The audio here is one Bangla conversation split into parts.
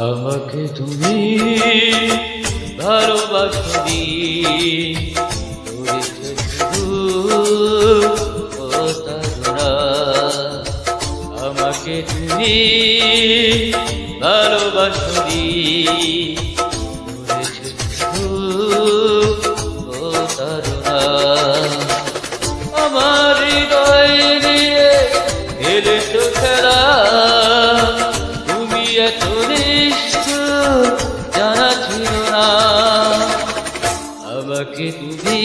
আমাকে তুমি ভালোবাসনি, করেছো শুধু প্রতারণা। আমাকে তুমি ভালোবাসনি, করেছো শুধু প্রতারণা। আমার হৃদয় নিয়ে খেলেছো খেলা, তুমি এত নিষ্ঠুর জানা ছিল না। আমাকে তুমি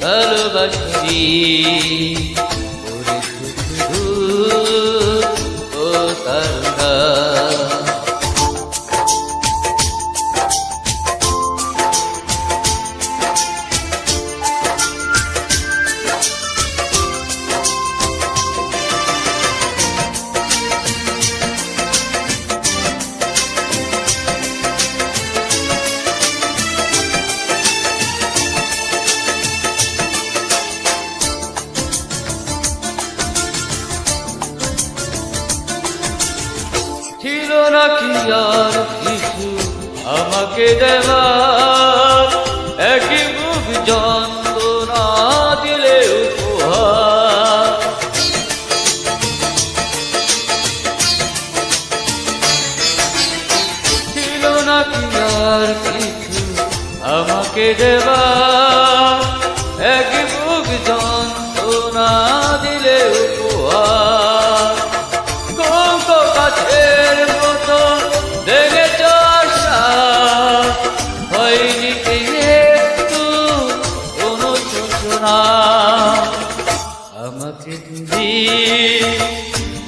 ভালোবাসনি, করেছো শুধু প্রতারণা। ছিল নাকি আর কিছু আমাকে দেবার, একই বুক যন্ত্রণা দিলে উপহার। ছিল নাকি আর কিছু আমাকে দেবার, একই বুক যন্ত্রণা দিলে উপহার। গাছের মতো দেখেছ আশা, হয়নি একটু কোনো সূচনা। আমাকে তুমি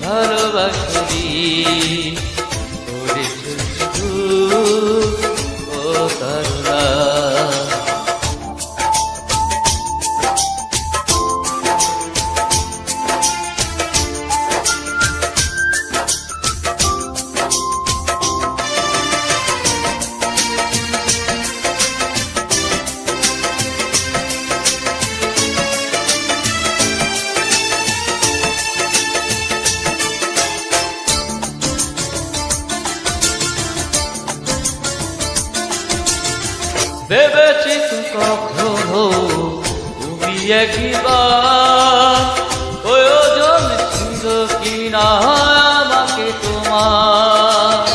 ভালোবাসনি, করেছো শুধু প্রতারণা। ভেবেছি তো কখনো তুমি একবার, প্রয়োজন ছিল কিনা আমাকে তোমার।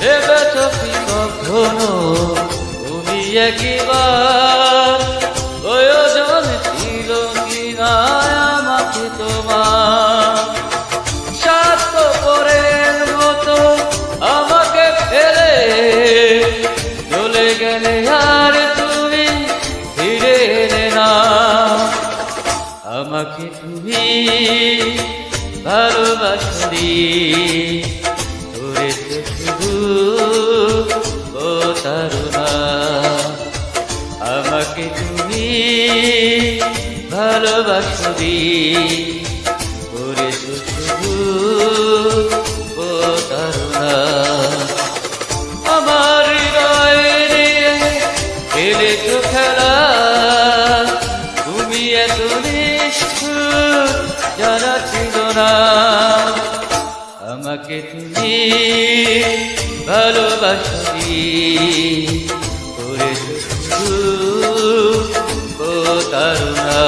ভেবেছ কি কখনো তুমি একবার, প্রয়োজন ছিল কিনা আমাকে তোমার। স্বার্থপরের মতো আমাকে ফেলে চলে গেলে আর তুমি ফিরে এলে না। আমাকে তুমি ভালোবাসনি, করেছো শুধু প্রতারণা। আমাকে তুমি ভালোবাসনি, করেছো শুধু প্রতারণা। আমার হৃদয় নিয়ে খেলেছো খেলা, তুমি এত নিষ্ঠুর জানা ছিল না। আমাকে তুমি ভালোবাসনি, করেছো শুধু প্রতারণা।